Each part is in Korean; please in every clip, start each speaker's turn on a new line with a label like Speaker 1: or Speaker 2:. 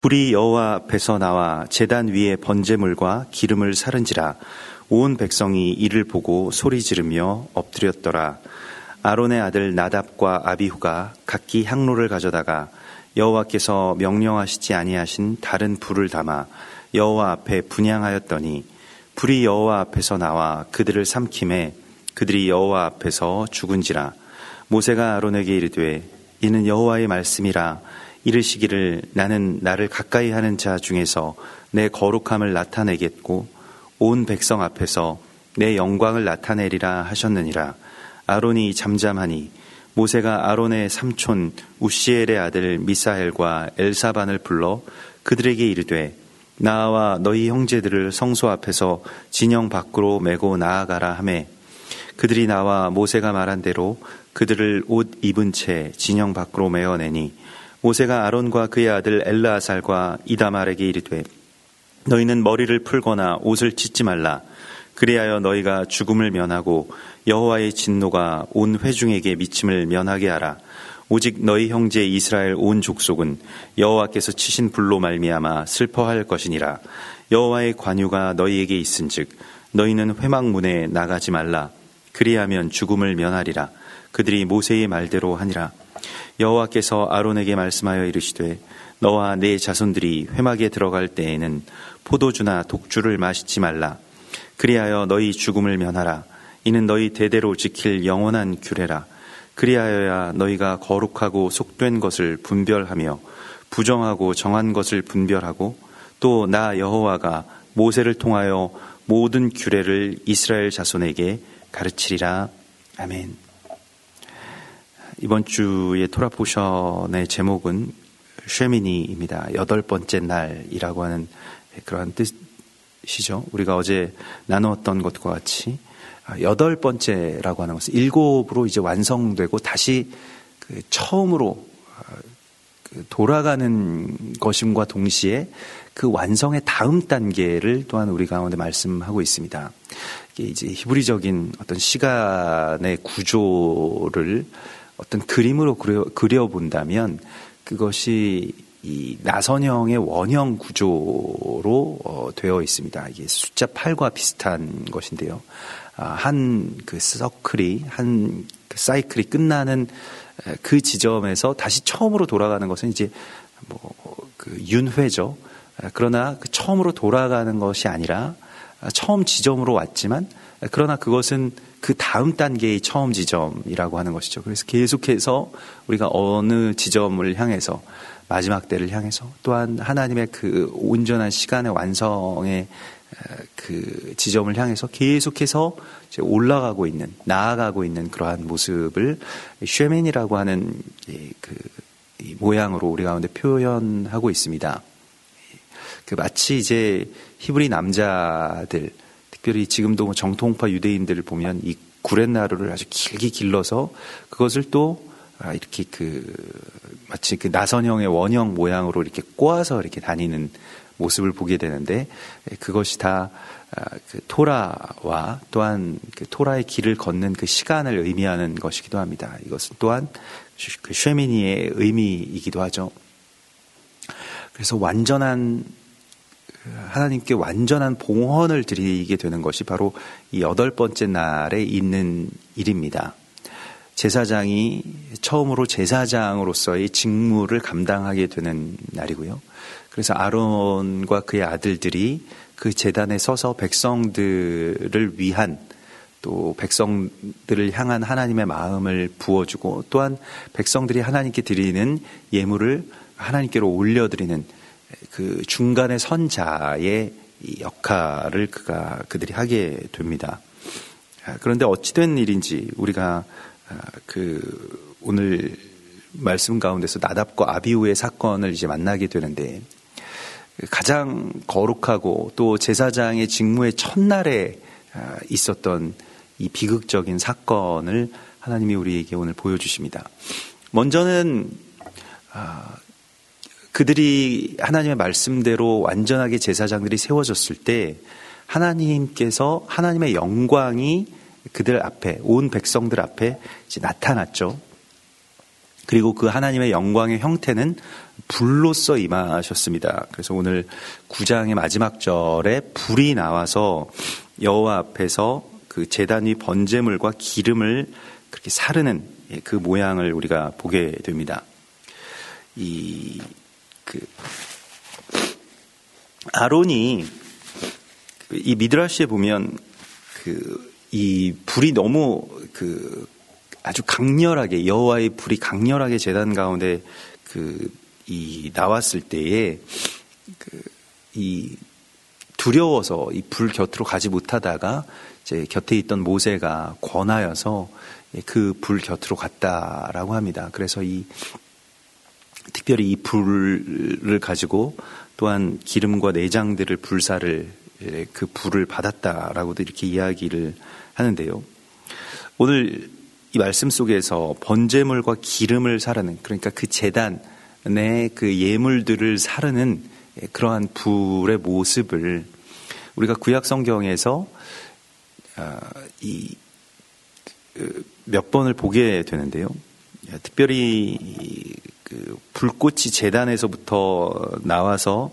Speaker 1: 불이 여호와 앞에서 나와 제단 위에 번제물과 기름을 사른지라. 온 백성이 이를 보고 소리 지르며 엎드렸더라. 아론의 아들 나답과 아비후가 각기 향로를 가져다가 여호와께서 명령하시지 아니하신 다른 불을 담아 여호와 앞에 분향하였더니 불이 여호와 앞에서 나와 그들을 삼킴에 그들이 여호와 앞에서 죽은지라. 모세가 아론에게 이르되 이는 여호와의 말씀이라. 이르시기를 나는 나를 가까이 하는 자 중에서 내 거룩함을 나타내겠고 온 백성 앞에서 내 영광을 나타내리라 하셨느니라. 아론이 잠잠하니 모세가 아론의 삼촌 우시엘의 아들 미사엘과 엘사반을 불러 그들에게 이르되 나와 너희 형제들을 성소 앞에서 진영 밖으로 메고 나아가라 하매 그들이 나와 모세가 말한 대로 그들을 옷 입은 채 진영 밖으로 메어내니 모세가 아론과 그의 아들 엘르아살과 이다말에게 이르되 너희는 머리를 풀거나 옷을 찢지 말라. 그리하여 너희가 죽음을 면하고 여호와의 진노가 온 회중에게 미침을 면하게 하라. 오직 너희 형제 이스라엘 온 족속은 여호와께서 치신 불로 말미암아 슬퍼할 것이니라. 여호와의 관유가 너희에게 있은즉 너희는 회막문에 나가지 말라. 그리하면 죽음을 면하리라. 그들이 모세의 말대로 하니라. 여호와께서 아론에게 말씀하여 이르시되 너와 네 자손들이 회막에 들어갈 때에는 포도주나 독주를 마시지 말라. 그리하여 너희 죽음을 면하라. 이는 너희 대대로 지킬 영원한 규례라. 그리하여야 너희가 거룩하고 속된 것을 분별하며 부정하고 정한 것을 분별하고 또 나 여호와가 모세를 통하여 모든 규례를 이스라엘 자손에게 가르치리라. 아멘. 이번 주의 토라 포션의 제목은 쉐미니입니다. 8번째 날이라고 하는 그러한 뜻이죠. 우리가 어제 나누었던 것과 같이 8번째라고 하는 것은 7으로 이제 완성되고 다시 처음으로 돌아가는 것임과 동시에 그 완성의 다음 단계를 또한 우리 가운데 말씀하고 있습니다. 이게 이제 히브리적인 어떤 시간의 구조를 어떤 그림으로 그려본다면 그것이 이 나선형의 원형 구조로 되어 있습니다. 이게 숫자 8과 비슷한 것인데요. 한 그 서클이, 한 그 사이클이 끝나는 그 지점에서 다시 처음으로 돌아가는 것은 이제 그 윤회죠. 그러나 그 처음으로 돌아가는 것이 아니라 처음 지점으로 왔지만 그러나 그것은 그 다음 단계의 처음 지점이라고 하는 것이죠. 그래서 계속해서 우리가 어느 지점을 향해서 마지막 때를 향해서 또한 하나님의 그 온전한 시간의 완성의 그 지점을 향해서 계속해서 이제 올라가고 있는, 나아가고 있는 그러한 모습을 쉐멘이라고 하는 이 모양으로 우리 가운데 표현하고 있습니다. 그 마치 이제 히브리 남자들, 특별히 지금도 정통파 유대인들을 보면 이 구렛나루를 아주 길게 길러서 그것을 또 이렇게 마치 그 나선형의 원형 모양으로 이렇게 꼬아서 이렇게 다니는 모습을 보게 되는데 그것이 다 그 토라와 또한 그 토라의 길을 걷는 그 시간을 의미하는 것이기도 합니다. 이것은 또한 그 쉐미니의 의미이기도 하죠. 그래서 하나님께 완전한 봉헌을 드리게 되는 것이 바로 이 8번째 날에 있는 일입니다. 제사장이 처음으로 제사장으로서의 직무를 감당하게 되는 날이고요. 그래서 아론과 그의 아들들이 그 제단에 서서 백성들을 위한 또 백성들을 향한 하나님의 마음을 부어주고 또한 백성들이 하나님께 드리는 예물을 하나님께로 올려드리는 그 중간의 선자의 역할을 그들이 하게 됩니다. 그런데 어찌된 일인지 우리가 오늘 말씀 가운데서 나답과 아비후의 사건을 이제 만나게 되는데 가장 거룩하고 또 제사장의 직무의 첫날에 있었던 이 비극적인 사건을 하나님이 우리에게 오늘 보여주십니다. 먼저는 그들이 하나님의 말씀대로 완전하게 제사장들이 세워졌을 때 하나님께서 하나님의 영광이 그들 앞에 온 백성들 앞에 이제 나타났죠. 그리고 그 하나님의 영광의 형태는 불로써 임하셨습니다. 그래서 오늘 9장의 마지막 절에 불이 나와서 여호와 앞에서 그 제단 위 번제물과 기름을 그렇게 사르는 그 모양을 우리가 보게 됩니다. 아론이 이 미드라시에 보면 이 불이 너무 아주 강렬하게 여호와의 불이 강렬하게 제단 가운데 나왔을 때에 이 두려워서 이 불 곁으로 가지 못하다가 이제 곁에 있던 모세가 권하여서 그 불 곁으로 갔다라고 합니다. 그래서 특별히 이 불을 가지고 또한 기름과 내장들을 불사를 그 불을 받았다라고도 이렇게 이야기를 하는데요. 오늘 이 말씀 속에서 번제물과 기름을 사르는, 그러니까 그 제단의 그 예물들을 사르는 그러한 불의 모습을 우리가 구약 성경에서 몇 번을 보게 되는데요. 특별히 불꽃이 제단에서부터 나와서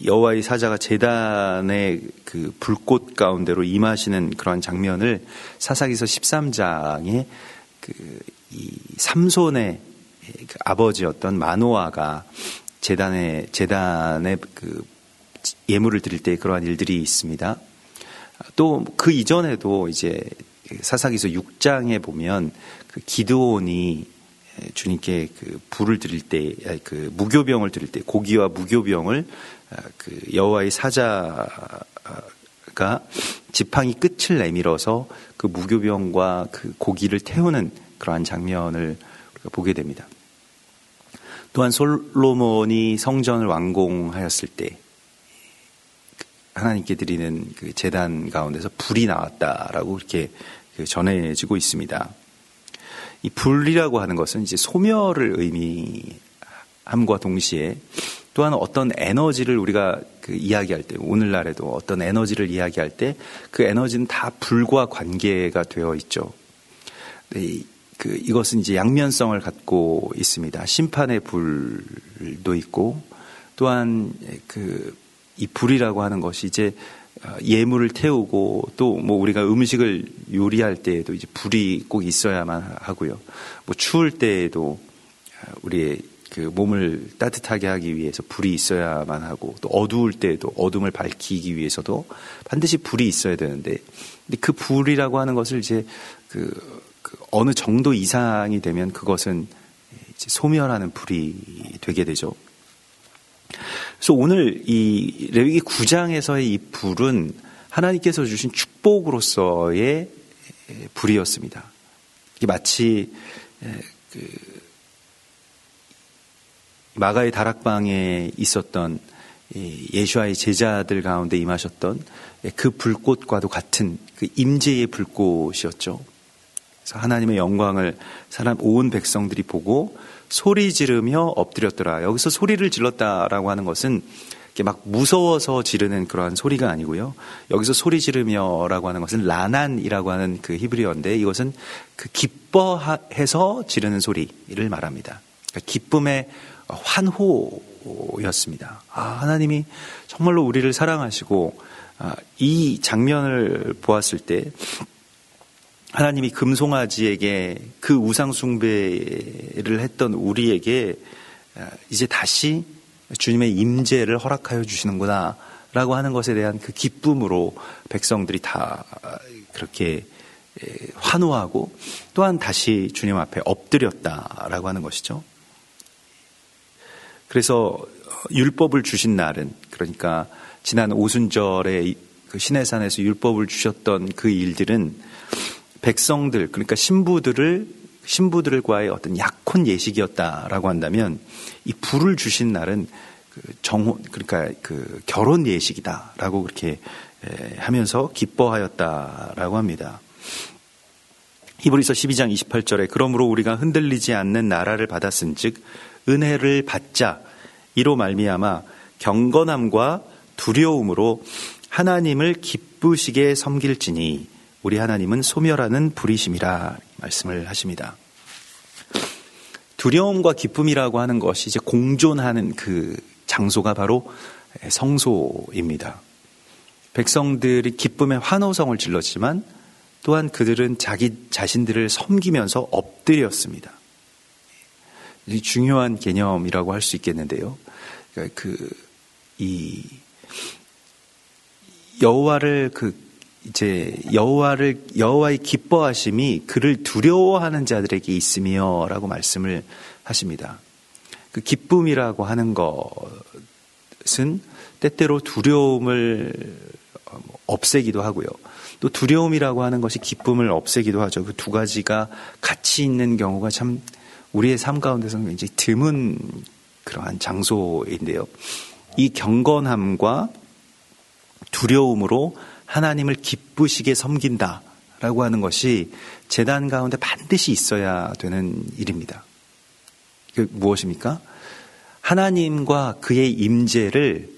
Speaker 1: 여호와의 사자가 제단의 그 불꽃 가운데로 임하시는 그러한 장면을 사사기서 13장에 이 삼손의 아버지였던 마노아가 제단에 그 예물을 드릴 때 그러한 일들이 있습니다. 또 그 이전에도 이제 사사기서 6장에 보면 기드온이 주님께 불을 드릴 때, 무교병을 드릴 때, 고기와 무교병을 여호와의 사자가 지팡이 끝을 내밀어서 그 무교병과 그 고기를 태우는 그러한 장면을 우리가 보게 됩니다. 또한 솔로몬이 성전을 완공하였을 때 하나님께 드리는 그 제단 가운데서 불이 나왔다라고 이렇게 전해지고 있습니다. 이 불이라고 하는 것은 이제 소멸을 의미함과 동시에 또한 어떤 에너지를 우리가 이야기할 때, 오늘날에도 어떤 에너지를 이야기할 때 그 에너지는 다 불과 관계가 되어 있죠. 이것은 이제 양면성을 갖고 있습니다. 심판의 불도 있고, 또한 이 불이라고 하는 것이 이제 예물을 태우고 또 뭐 우리가 음식을 요리할 때에도 이제 불이 꼭 있어야만 하고요. 뭐 추울 때에도 우리의 몸을 따뜻하게 하기 위해서 불이 있어야만 하고, 또 어두울 때에도 어둠을 밝히기 위해서도 반드시 불이 있어야 되는데, 근데 그 불이라고 하는 것을 이제 어느 정도 이상이 되면 그것은 이제 소멸하는 불이 되게 되죠. 그래서 오늘 이 레위기 9장에서의 이 불은 하나님께서 주신 축복으로서의 불이었습니다. 이게 마치 마가의 다락방에 있었던 예수와의 제자들 가운데 임하셨던 그 불꽃과도 같은 그 임재의 불꽃이었죠. 그래서 하나님의 영광을 사람 온 백성들이 보고 소리 지르며 엎드렸더라. 여기서 소리를 질렀다라고 하는 것은 막 무서워서 지르는 그러한 소리가 아니고요. 여기서 소리 지르며라고 하는 것은 라난이라고 하는 그 히브리어인데, 이것은 기뻐해서 지르는 소리를 말합니다. 그러니까 기쁨의 환호였습니다. 하나님이 정말로 우리를 사랑하시고, 이 장면을 보았을 때 하나님이 금송아지에게 그 우상 숭배를 했던 우리에게 이제 다시 주님의 임재를 허락하여 주시는구나 라고 하는 것에 대한 그 기쁨으로 백성들이 다 그렇게 환호하고, 또한 다시 주님 앞에 엎드렸다라고 하는 것이죠. 그래서 율법을 주신 날은, 그러니까 지난 오순절에 그 시내산에서 율법을 주셨던 그 일들은 백성들, 그러니까 신부들과의 어떤 약혼 예식이었다라고 한다면, 이 불을 주신 날은 그러니까 결혼 예식이다라고 그렇게 하면서 기뻐하였다라고 합니다. 히브리서 12장 28절에 그러므로 우리가 흔들리지 않는 나라를 받았은즉 은혜를 받자, 이로 말미암아 경건함과 두려움으로 하나님을 기쁘시게 섬길지니 우리 하나님은 소멸하는 불이심이라 말씀을 하십니다. 두려움과 기쁨이라고 하는 것이 이제 공존하는 그 장소가 바로 성소입니다. 백성들이 기쁨의 환호성을 질렀지만 또한 그들은 자기 자신들을 섬기면서 엎드렸습니다. 이 중요한 개념이라고 할 수 있겠는데요. 그러니까 여호와의 기뻐하심이 그를 두려워하는 자들에게 있으며라고 말씀을 하십니다. 그 기쁨이라고 하는 것은 때때로 두려움을 없애기도 하고요. 또 두려움이라고 하는 것이 기쁨을 없애기도 하죠. 그 두 가지가 같이 있는 경우가 참 우리의 삶 가운데서는 굉장히 드문 그러한 장소인데요. 이 경건함과 두려움으로 하나님을 기쁘시게 섬긴다라고 하는 것이 제단 가운데 반드시 있어야 되는 일입니다. 그 무엇입니까? 하나님과 그의 임재를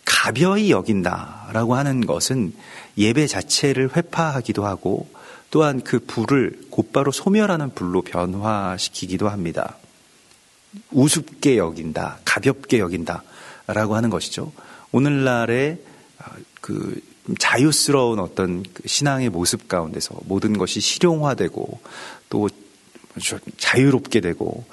Speaker 1: 가벼이 여긴다라고 하는 것은 예배 자체를 회파하기도 하고 또한 그 불을 곧바로 소멸하는 불로 변화시키기도 합니다. 우습게 여긴다, 가볍게 여긴다라고 하는 것이죠. 오늘날의 그 자유스러운 어떤 신앙의 모습 가운데서 모든 것이 실용화되고 또 자유롭게 되고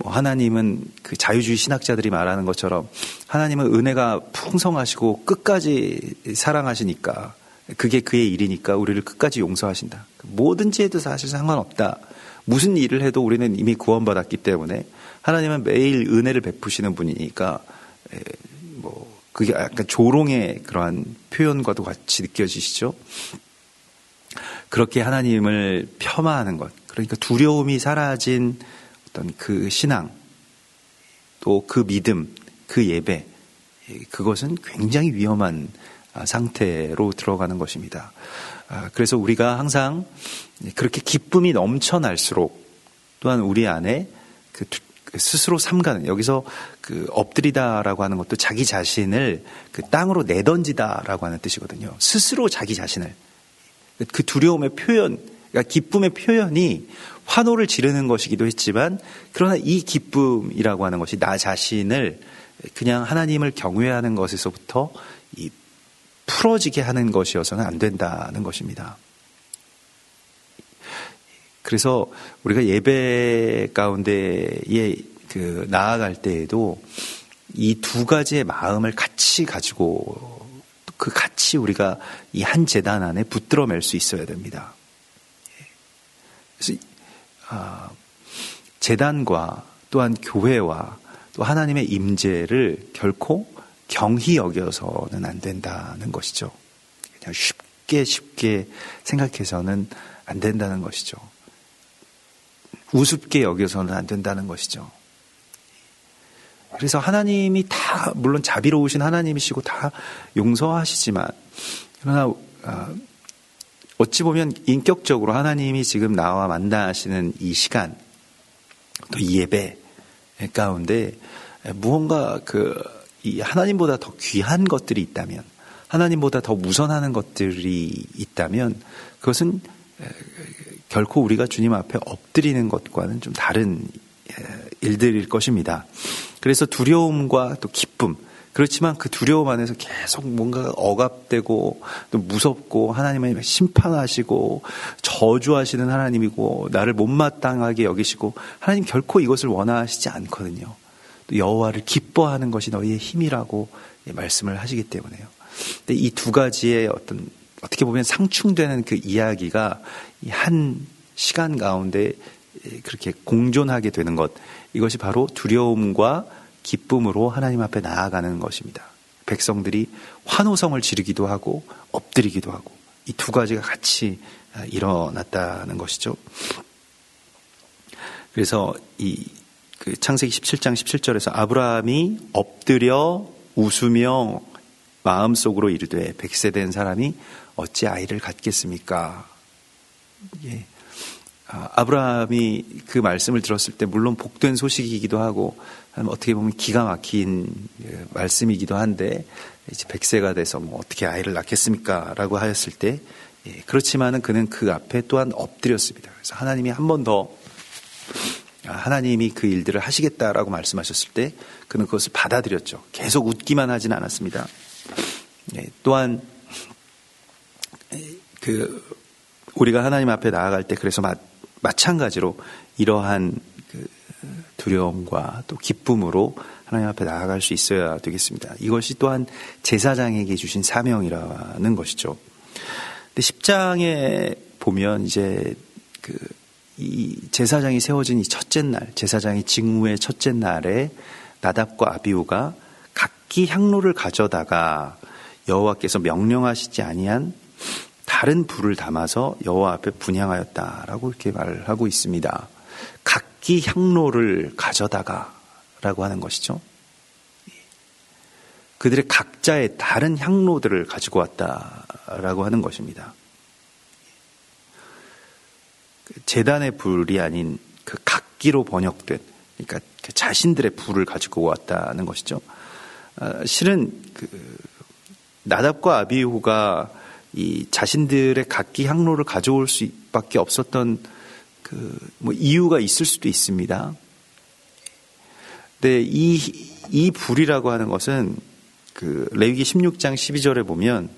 Speaker 1: 하나님은 그 자유주의 신학자들이 말하는 것처럼 하나님은 은혜가 풍성하시고 끝까지 사랑하시니까 그게 그의 일이니까 우리를 끝까지 용서하신다. 뭐든지 해도 사실 상관없다. 무슨 일을 해도 우리는 이미 구원받았기 때문에 하나님은 매일 은혜를 베푸시는 분이니까 그게 약간 조롱의 그러한 표현과도 같이 느껴지시죠? 그렇게 하나님을 폄하하는 것, 그러니까 두려움이 사라진 어떤 그 신앙, 또 그 믿음, 그 예배, 그것은 굉장히 위험한 상태로 들어가는 것입니다. 그래서 우리가 항상 그렇게 기쁨이 넘쳐날수록 또한 우리 안에 그 스스로 삼가는, 여기서 그 엎드리다라고 하는 것도 자기 자신을 그 땅으로 내던지다라고 하는 뜻이거든요. 스스로 자기 자신을, 그 두려움의 표현, 그러니까 기쁨의 표현이 환호를 지르는 것이기도 했지만, 그러나 이 기쁨이라고 하는 것이 나 자신을 그냥 하나님을 경외하는 것에서부터 이 풀어지게 하는 것이어서는 안 된다는 것입니다. 그래서 우리가 예배 가운데에 그 나아갈 때에도 이 두 가지의 마음을 같이 가지고 그 같이 우리가 이 한 제단 안에 붙들어맬 수 있어야 됩니다. 그래서 제단과 또한 교회와 또 하나님의 임재를 결코 경히 여겨서는 안 된다는 것이죠. 그냥 쉽게 생각해서는 안 된다는 것이죠. 우습게 여겨서는 안 된다는 것이죠. 그래서 하나님이 다 물론 자비로우신 하나님이시고 다 용서하시지만, 그러나 어찌 보면 인격적으로 하나님이 지금 나와 만나시는 이 시간, 또 이 예배 가운데 무언가 이 하나님보다 더 귀한 것들이 있다면, 하나님보다 더 우선하는 것들이 있다면, 그것은 결코 우리가 주님 앞에 엎드리는 것과는 좀 다른 일들일 것입니다. 그래서 두려움과 또 기쁨, 그렇지만 그 두려움 안에서 계속 뭔가 억압되고 또 무섭고, 하나님은 심판하시고 저주하시는 하나님이고 나를 못마땅하게 여기시고, 하나님 결코 이것을 원하시지 않거든요. 또 여호와를 기뻐하는 것이 너희의 힘이라고 말씀을 하시기 때문에요. 근데 이 두 가지의 어떻게 보면 상충되는 그 이야기가 이 한 시간 가운데 그렇게 공존하게 되는 것, 이것이 바로 두려움과 기쁨으로 하나님 앞에 나아가는 것입니다. 백성들이 환호성을 지르기도 하고 엎드리기도 하고, 이 두 가지가 같이 일어났다는 것이죠. 그래서 그 창세기 17장 17절에서 아브라함이 엎드려 웃으며 마음속으로 이르되 백세된 사람이 어찌 아이를 갖겠습니까? 예. 아브라함이 그 말씀을 들었을 때 물론 복된 소식이기도 하고 어떻게 보면 기가 막힌 말씀이기도 한데, 이제 100세가 돼서 뭐 어떻게 아이를 낳겠습니까? 라고 하였을 때, 그렇지만은 그는 그 앞에 또한 엎드렸습니다. 그래서 하나님이 한 번 더 하나님이 그 일들을 하시겠다라고 말씀하셨을 때 그는 그것을 받아들였죠. 계속 웃기만 하진 않았습니다. 또한 우리가 하나님 앞에 나아갈 때 그래서 마찬가지로 이러한 두려움과 또 기쁨으로 하나님 앞에 나아갈 수 있어야 되겠습니다. 이것이 또한 제사장에게 주신 사명이라는 것이죠. 근데 10장에 보면 이제 이 제사장이 세워진 이 첫째 날, 제사장이 직무의 첫째 날에 나답과 아비후가 각기 향로를 가져다가 여호와께서 명령하시지 아니한 다른 불을 담아서 여호와 앞에 분향하였다라고 이렇게 말을 하고 있습니다. 각기 향로를 가져다가라고 하는 것이죠. 그들의 각자의 다른 향로들을 가지고 왔다라고 하는 것입니다. 제단의 불이 아닌 그 각기로 번역된, 그러니까 그 자신들의 불을 가지고 왔다는 것이죠. 실은 나답과 아비후가 이 자신들의 각기 향로를 가져올 수밖에 없었던 이유가 있을 수도 있습니다. 근데 이 불이라고 하는 것은 레위기 16장 12절에 보면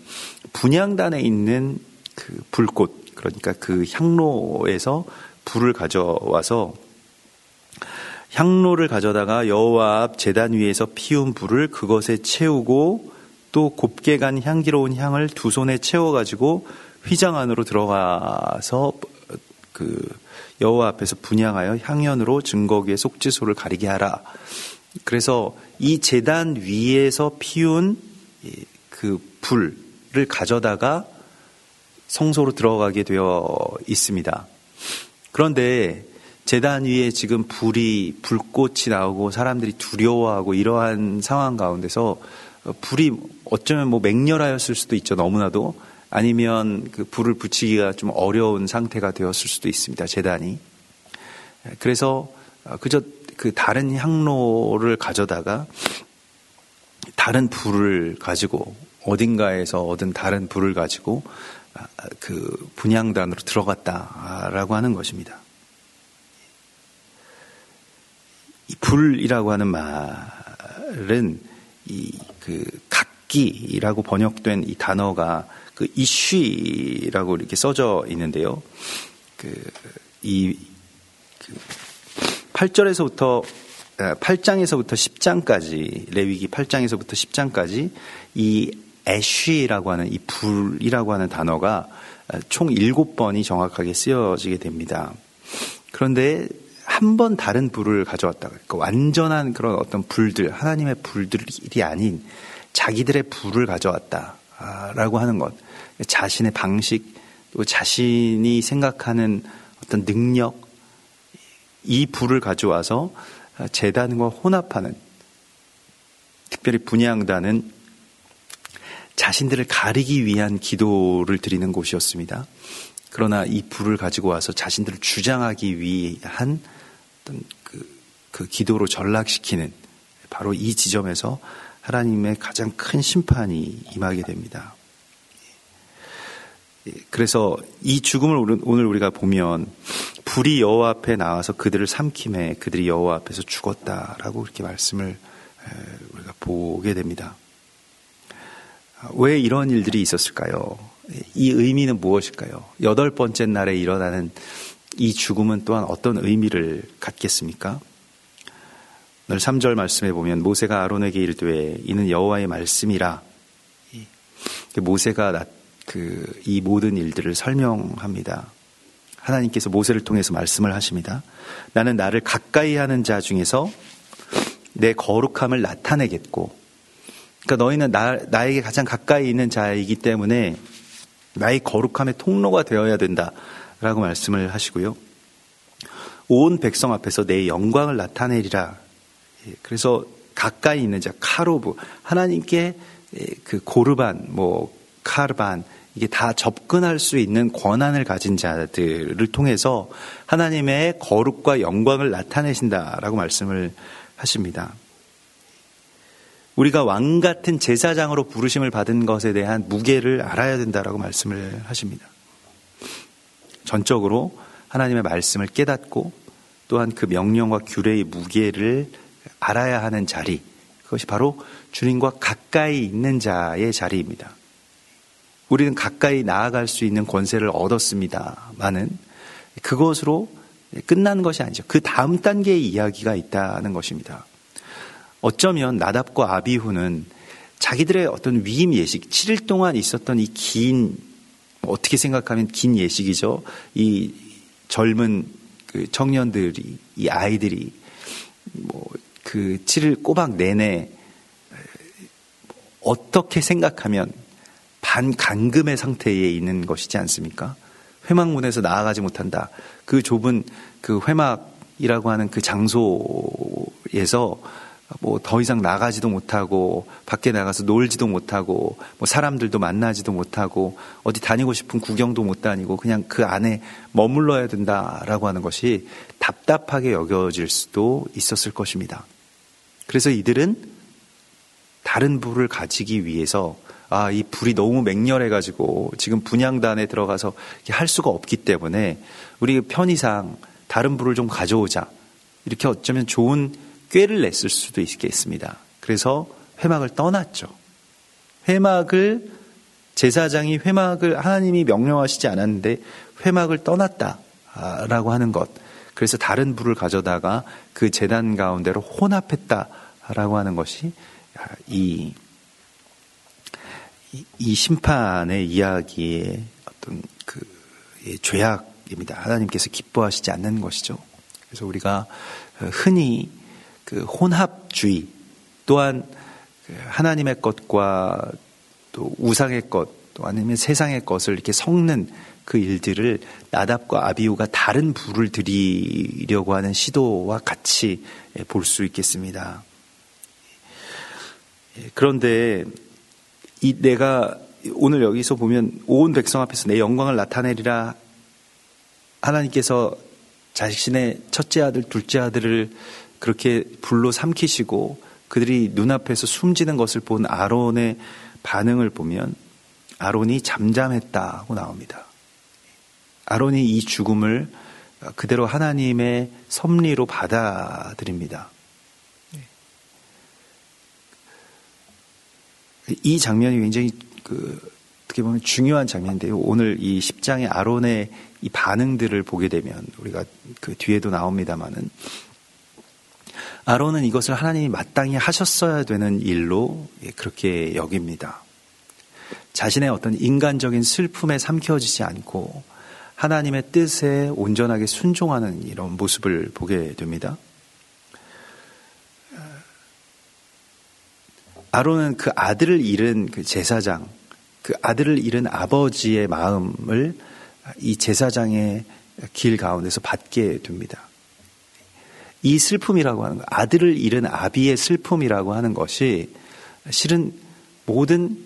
Speaker 1: 분향단에 있는 불꽃, 그러니까 그 향로에서 불을 가져와서 향로를 가져다가 여호와 앞 제단 위에서 피운 불을 그것에 채우고 또 곱게 간 향기로운 향을 두 손에 채워가지고 휘장 안으로 들어가서 여호와 앞에서 분향하여 향연으로 증거기의 속죄소를 가리게 하라. 그래서 이 제단 위에서 피운 그 불을 가져다가 성소로 들어가게 되어 있습니다. 그런데 제단 위에 지금 불꽃이 나오고 사람들이 두려워하고 이러한 상황 가운데서 불이 어쩌면 맹렬하였을 수도 있죠. 너무나도. 아니면 그 불을 붙이기가 좀 어려운 상태가 되었을 수도 있습니다. 제단이. 그래서 그저 다른 향로를 가져다가 다른 불을 가지고 어딘가에서 얻은 다른 불을 가지고 분향단으로 들어갔다라고 하는 것입니다. 이 불이라고 하는 말은 각기라고 번역된 이 단어가 이쉬라고 이렇게 써져 있는데요. 이 8장에서부터 10장까지, 레위기 8장에서부터 10장까지 이 애쉬라고 하는 이 불이라고 하는 단어가 총 7번이 정확하게 쓰여지게 됩니다. 그런데 한 번 다른 불을 가져왔다. 그러니까 완전한 그런 어떤 불들, 하나님의 불들이 아닌 자기들의 불을 가져왔다라고 하는 것. 자신의 방식, 또 자신이 생각하는 어떤 능력, 이 불을 가져와서 제단과 혼합하는, 특별히 분향단은 자신들을 가리기 위한 기도를 드리는 곳이었습니다. 그러나 이 불을 가지고 와서 자신들을 주장하기 위한 어떤 그 기도로 전락시키는 바로 이 지점에서 하나님의 가장 큰 심판이 임하게 됩니다. 그래서 이 죽음을 오늘 우리가 보면 불이 여호와 앞에 나와서 그들을 삼킴해 그들이 여호와 앞에서 죽었다라고 이렇게 말씀을 우리가 보게 됩니다. 왜 이런 일들이 있었을까요? 이 의미는 무엇일까요? 8번째 날에 일어나는 이 죽음은 또한 어떤 의미를 갖겠습니까? 오늘 3절 말씀에 보면 모세가 아론에게 이르되 이는 여호와의 말씀이라. 모세가 이 모든 일들을 설명합니다. 하나님께서 모세를 통해서 말씀을 하십니다. 나는 나를 가까이 하는 자 중에서 내 거룩함을 나타내겠고, 그러니까 너희는 나에게 가장 가까이 있는 자이기 때문에 나의 거룩함의 통로가 되어야 된다라고 말씀을 하시고요. 온 백성 앞에서 내 영광을 나타내리라. 그래서 가까이 있는 자, 카로브, 하나님께 그 고르반, 카르반, 이게 다 접근할 수 있는 권한을 가진 자들을 통해서 하나님의 거룩과 영광을 나타내신다라고 말씀을 하십니다. 우리가 왕 같은 제사장으로 부르심을 받은 것에 대한 무게를 알아야 된다라고 말씀을 하십니다. 전적으로 하나님의 말씀을 깨닫고 또한 그 명령과 규례의 무게를 알아야 하는 자리, 그것이 바로 주님과 가까이 있는 자의 자리입니다. 우리는 가까이 나아갈 수 있는 권세를 얻었습니다마는 그것으로 끝나는 것이 아니죠. 그 다음 단계의 이야기가 있다는 것입니다. 어쩌면 나답과 아비후는 자기들의 어떤 위임 예식, 7일 동안 있었던 이 긴, 어떻게 생각하면 긴 예식이죠. 이 젊은 그 청년들이, 이 아이들이 그 7일 꼬박 내내 어떻게 생각하면 반감금의 상태에 있는 것이지 않습니까? 회막문에서 나아가지 못한다. 그 좁은 그 회막이라고 하는 그 장소에서 더 이상 나가지도 못하고 밖에 나가서 놀지도 못하고 사람들도 만나지도 못하고 어디 다니고 싶은 구경도 못 다니고 그냥 그 안에 머물러야 된다라고 하는 것이 답답하게 여겨질 수도 있었을 것입니다. 그래서 이들은 다른 불을 가지기 위해서 이 불이 너무 맹렬해가지고 지금 분향단에 들어가서 할 수가 없기 때문에 우리 편의상 다른 불을 좀 가져오자. 이렇게 어쩌면 좋은 꾀를 냈을 수도 있겠습니다. 그래서 회막을 떠났죠. 제사장이 회막을 하나님이 명령하시지 않았는데 회막을 떠났다라고 하는 것. 그래서 다른 불을 가져다가 그 제단 가운데로 혼합했다라고 하는 것이 이 심판의 이야기의 어떤 그 죄악입니다. 하나님께서 기뻐하시지 않는 것이죠. 그래서 우리가 흔히 그 혼합주의 또한 하나님의 것과 또 우상의 것 또 아니면 세상의 것을 이렇게 섞는 그 일들을 나답과 아비후가 다른 불을 들이려고 하는 시도와 같이 볼 수 있겠습니다. 그런데 내가 오늘 여기서 보면 온 백성 앞에서 내 영광을 나타내리라 하나님께서 자신의 첫째 아들, 둘째 아들을 그렇게 불로 삼키시고 그들이 눈앞에서 숨지는 것을 본 아론의 반응을 보면 아론이 잠잠했다고 나옵니다. 아론이 이 죽음을 그대로 하나님의 섭리로 받아들입니다. 이 장면이 굉장히 어떻게 보면 중요한 장면인데요. 오늘 이 10장의 아론의 이 반응들을 보게 되면 우리가 그 뒤에도 나옵니다만은 아론은 이것을 하나님이 마땅히 하셨어야 되는 일로 그렇게 여깁니다. 자신의 어떤 인간적인 슬픔에 삼켜지지 않고 하나님의 뜻에 온전하게 순종하는 이런 모습을 보게 됩니다. 아론은 그 아들을 잃은 그 제사장, 그 아들을 잃은 아버지의 마음을 이 제사장의 길 가운데서 받게 됩니다. 이 슬픔이라고 하는 것, 아들을 잃은 아비의 슬픔이라고 하는 것이 실은 모든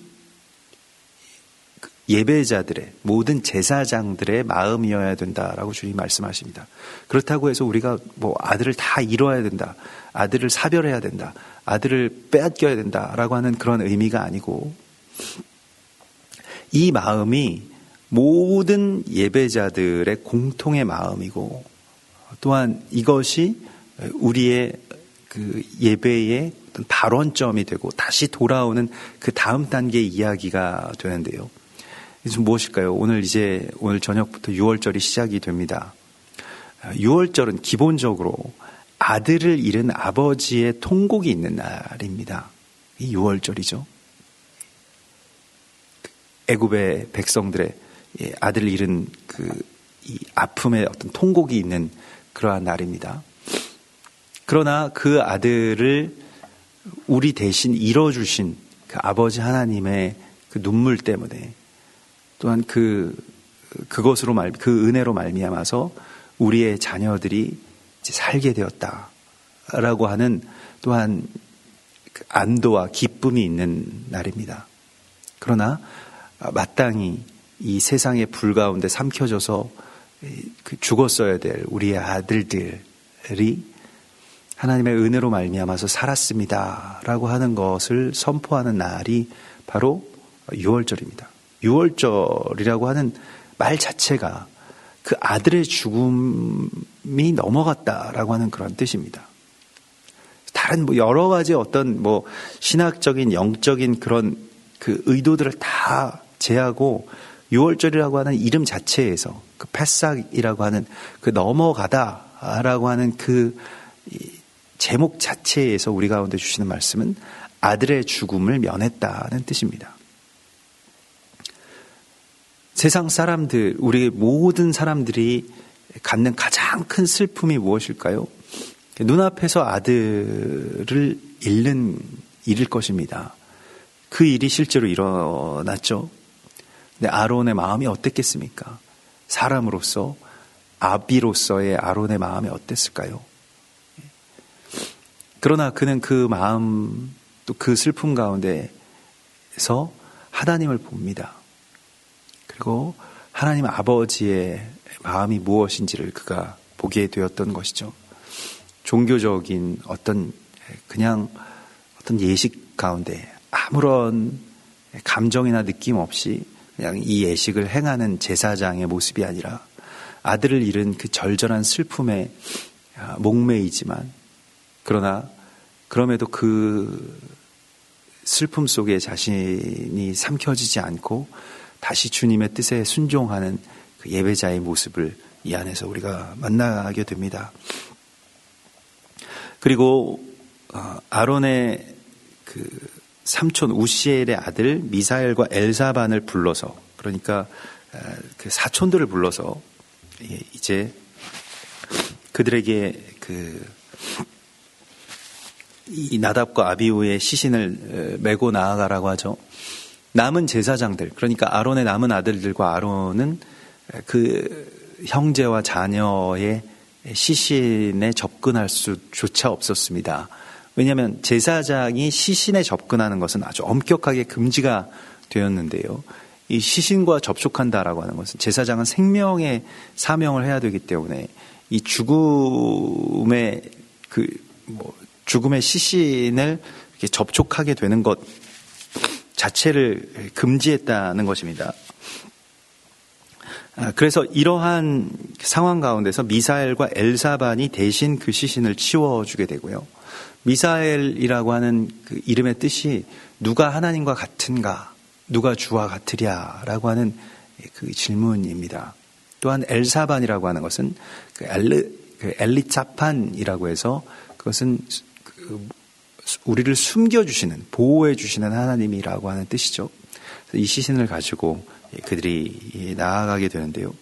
Speaker 1: 예배자들의, 모든 제사장들의 마음이어야 된다라고 주님 말씀하십니다. 그렇다고 해서 우리가 아들을 다 잃어야 된다, 아들을 사별해야 된다, 아들을 빼앗겨야 된다라고 하는 그런 의미가 아니고 이 마음이 모든 예배자들의 공통의 마음이고 또한 이것이 우리의 그 예배의 어떤 발원점이 되고 다시 돌아오는 그 다음 단계의 이야기가 되는데요. 이것은 무엇일까요? 오늘 저녁부터 6월절이 시작이 됩니다. 6월절은 기본적으로 아들을 잃은 아버지의 통곡이 있는 날입니다. 이 6월절이죠. 애굽의 백성들의 아들을 잃은 이 아픔의 어떤 통곡이 있는 그러한 날입니다. 그러나 그 아들을 우리 대신 잃어주신 그 아버지 하나님의 그 눈물 때문에 또한 그것으로 그 은혜로 말미암아서 우리의 자녀들이 이제 살게 되었다라고 하는 또한 그 안도와 기쁨이 있는 날입니다. 그러나 마땅히 이 세상의 불 가운데 삼켜져서 죽었어야 될 우리의 아들들이 하나님의 은혜로 말미암아서 살았습니다라고 하는 것을 선포하는 날이 바로 6월절입니다. 6월절이라고 하는 말 자체가 그 아들의 죽음이 넘어갔다라고 하는 그런 뜻입니다. 다른 여러 가지 어떤 신학적인 영적인 그런 그 의도들을 다 제하고 6월절이라고 하는 이름 자체에서 그 패삭이라고 하는 그 넘어가다라고 하는 그 제목 자체에서 우리 가운데 주시는 말씀은 아들의 죽음을 면했다는 뜻입니다. 세상 사람들, 우리 모든 사람들이 갖는 가장 큰 슬픔이 무엇일까요? 눈앞에서 아들을 잃을 것입니다. 그 일이 실제로 일어났죠. 근데 아론의 마음이 어땠겠습니까? 사람으로서, 아비로서의 아론의 마음이 어땠을까요? 그러나 그는 그 마음, 또 그 슬픔 가운데서 하나님을 봅니다. 그리고 하나님 아버지의 마음이 무엇인지를 그가 보게 되었던 것이죠. 종교적인 어떤 예식 가운데 아무런 감정이나 느낌 없이 그냥 이 예식을 행하는 제사장의 모습이 아니라 아들을 잃은 그 절절한 슬픔에 목매이지만 그러나 그럼에도 그 슬픔 속에 자신이 삼켜지지 않고 다시 주님의 뜻에 순종하는 그 예배자의 모습을 이 안에서 우리가 만나게 됩니다. 그리고 아론의 그 삼촌 우시엘의 아들 미사엘과 엘사반을 불러서, 그러니까 그 사촌들을 불러서 이제 그들에게 이 나답과 아비후의 시신을 메고 나아가라고 하죠. 남은 제사장들, 그러니까 아론의 남은 아들들과 아론은 그 형제와 자녀의 시신에 접근할 수조차 없었습니다. 왜냐하면 제사장이 시신에 접근하는 것은 아주 엄격하게 금지가 되었는데요. 이 시신과 접촉한다라고 하는 것은 제사장은 생명의 사명을 해야 되기 때문에 이 죽음의 시신을 이렇게 접촉하게 되는 것 자체를 금지했다는 것입니다. 그래서 이러한 상황 가운데서 미사엘과 엘사반이 대신 그 시신을 치워주게 되고요. 미사엘이라고 하는 그 이름의 뜻이 누가 하나님과 같은가, 누가 주와 같으랴라고 하는 그 질문입니다. 또한 엘사반이라고 하는 것은 엘리차판이라고 해서 그것은 우리를 숨겨주시는, 보호해주시는 하나님이라고 하는 뜻이죠. 이 시신을 가지고 그들이 나아가게 되는데요.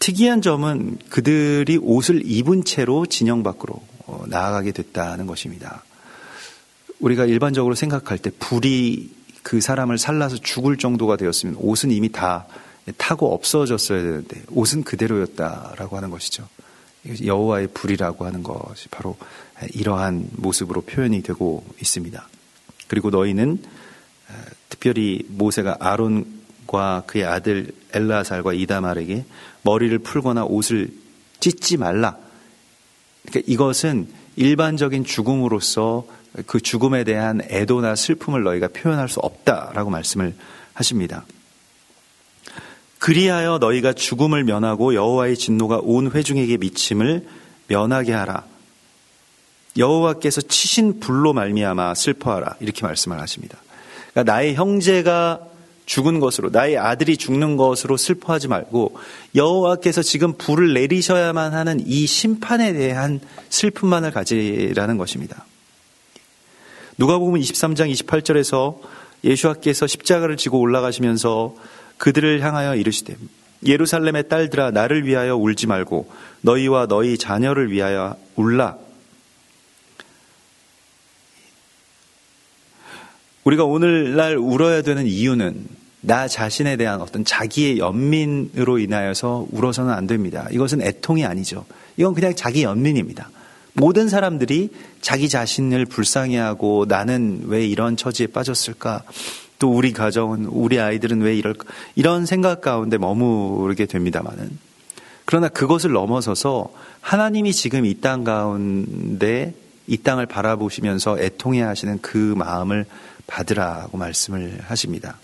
Speaker 1: 특이한 점은 그들이 옷을 입은 채로 진영 밖으로 나아가게 됐다는 것입니다. 우리가 일반적으로 생각할 때 불이 그 사람을 살라서 죽을 정도가 되었으면 옷은 이미 다 타고 없어졌어야 되는데 옷은 그대로였다라고 하는 것이죠. 여호와의 불이라고 하는 것이 바로 이러한 모습으로 표현이 되고 있습니다. 그리고 너희는 특별히 모세가 아론과 그의 아들 엘라살과 이다말에게 머리를 풀거나 옷을 찢지 말라. 그러니까 이것은 일반적인 죽음으로서 그 죽음에 대한 애도나 슬픔을 너희가 표현할 수 없다라고 말씀을 하십니다. 그리하여 너희가 죽음을 면하고 여호와의 진노가 온 회중에게 미침을 면하게 하라. 여호와께서 치신 불로 말미암아 슬퍼하라. 이렇게 말씀을 하십니다. 그러니까 나의 형제가 죽은 것으로, 나의 아들이 죽는 것으로 슬퍼하지 말고 여호와께서 지금 불을 내리셔야만 하는 이 심판에 대한 슬픔만을 가지라는 것입니다. 누가복음 23장 28절에서 예수께서 십자가를 지고 올라가시면서 그들을 향하여 이르시되 예루살렘의 딸들아 나를 위하여 울지 말고 너희와 너희 자녀를 위하여 울라. 우리가 오늘날 울어야 되는 이유는 나 자신에 대한 어떤 자기의 연민으로 인하여서 울어서는 안 됩니다. 이것은 애통이 아니죠. 이건 그냥 자기 연민입니다. 모든 사람들이 자기 자신을 불쌍히하고 나는 왜 이런 처지에 빠졌을까? 또 우리 가정은, 우리 아이들은 왜 이럴까? 이런 생각 가운데 머무르게 됩니다만은, 그러나 그것을 넘어서서 하나님이 지금 이 땅 가운데 이 땅을 바라보시면서 애통해 하시는 그 마음을 받으라고 말씀을 하십니다.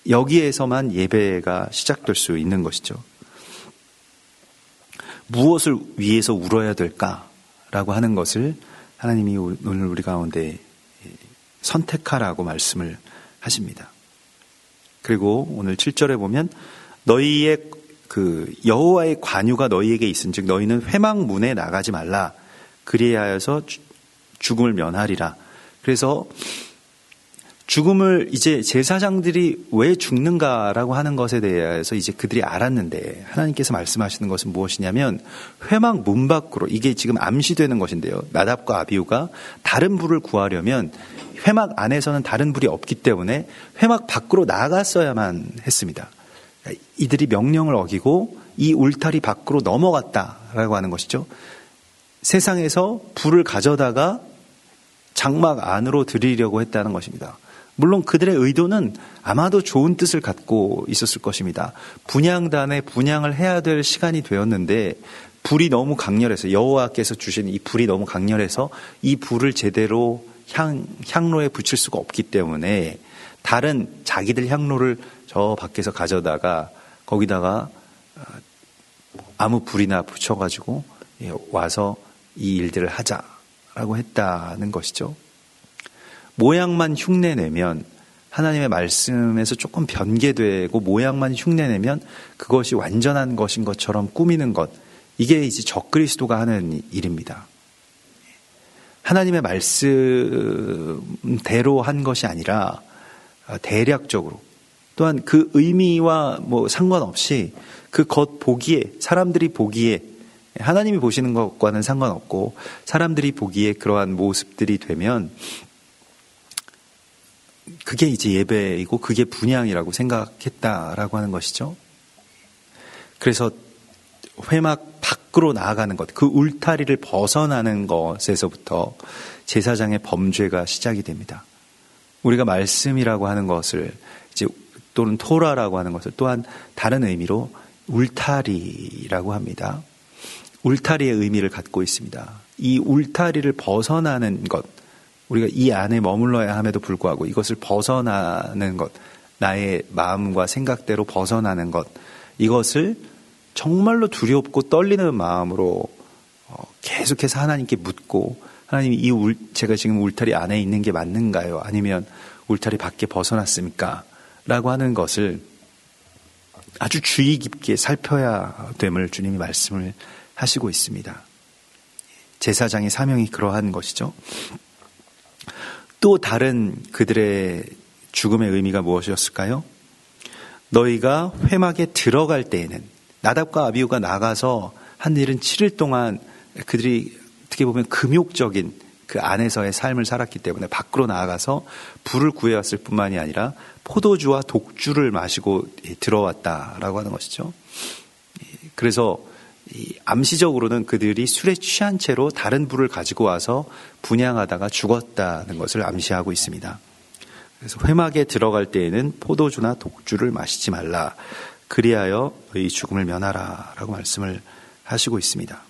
Speaker 1: 여기에서만 예배가 시작될 수 있는 것이죠. 무엇을 위해서 울어야 될까라고 하는 것을 하나님이 오늘 우리 가운데 선택하라고 말씀을 하십니다. 그리고 오늘 7절에 보면 너희의 여호와의 관유가 너희에게 있은즉 너희는 회막 문에 나가지 말라. 그리하여서 죽음을 면하리라. 그래서 죽음을 이제 제사장들이 왜 죽는가라고 하는 것에 대해서 이제 그들이 알았는데 하나님께서 말씀하시는 것은 무엇이냐면 회막 문 밖으로, 이게 지금 암시되는 것인데요. 나답과 아비후가 다른 불을 구하려면 회막 안에서는 다른 불이 없기 때문에 회막 밖으로 나갔어야만 했습니다. 이들이 명령을 어기고 이 울타리 밖으로 넘어갔다라고 하는 것이죠. 세상에서 불을 가져다가 장막 안으로 들이려고 했다는 것입니다. 물론 그들의 의도는 아마도 좋은 뜻을 갖고 있었을 것입니다. 분향단에 분향을 해야 될 시간이 되었는데 불이 너무 강렬해서, 여호와께서 주신 이 불이 너무 강렬해서 이 불을 제대로 향로에 붙일 수가 없기 때문에 다른 자기들 향로를 저 밖에서 가져다가 거기다가 아무 불이나 붙여가지고 와서 이 일들을 하자라고 했다는 것이죠. 모양만 흉내내면, 하나님의 말씀에서 조금 변개되고 모양만 흉내내면 그것이 완전한 것인 것처럼 꾸미는 것, 이게 이제 적그리스도가 하는 일입니다. 하나님의 말씀대로 한 것이 아니라 대략적으로, 또한 그 의미와 상관없이 그 겉 보기에, 사람들이 보기에, 하나님이 보시는 것과는 상관없고 사람들이 보기에 그러한 모습들이 되면 그게 이제 예배이고 그게 분향이라고 생각했다라고 하는 것이죠. 그래서 회막 밖으로 나아가는 것, 그 울타리를 벗어나는 것에서부터 제사장의 범죄가 시작이 됩니다. 우리가 말씀이라고 하는 것을 이제 또는 토라라고 하는 것을 또한 다른 의미로 울타리라고 합니다. 울타리의 의미를 갖고 있습니다. 이 울타리를 벗어나는 것, 우리가 이 안에 머물러야 함에도 불구하고 이것을 벗어나는 것, 나의 마음과 생각대로 벗어나는 것, 이것을 정말로 두렵고 떨리는 마음으로 계속해서 하나님께 묻고, 하나님, 제가 지금 울타리 안에 있는 게 맞는가요? 아니면 울타리 밖에 벗어났습니까? 라고 하는 것을 아주 주의 깊게 살펴야 됨을 주님이 말씀을 하시고 있습니다. 제사장의 사명이 그러한 것이죠. 또 다른 그들의 죽음의 의미가 무엇이었을까요? 너희가 회막에 들어갈 때에는, 나답과 아비후가 나가서 한 일은 7일 동안 그들이 어떻게 보면 금욕적인 그 안에서의 삶을 살았기 때문에 밖으로 나아가서 불을 구해왔을 뿐만이 아니라 포도주와 독주를 마시고 들어왔다라고 하는 것이죠. 그래서 암시적으로는 그들이 술에 취한 채로 다른 불을 가지고 와서 분향하다가 죽었다는 것을 암시하고 있습니다. 그래서 회막에 들어갈 때에는 포도주나 독주를 마시지 말라. 그리하여 너희 죽음을 면하라 라고 말씀을 하시고 있습니다.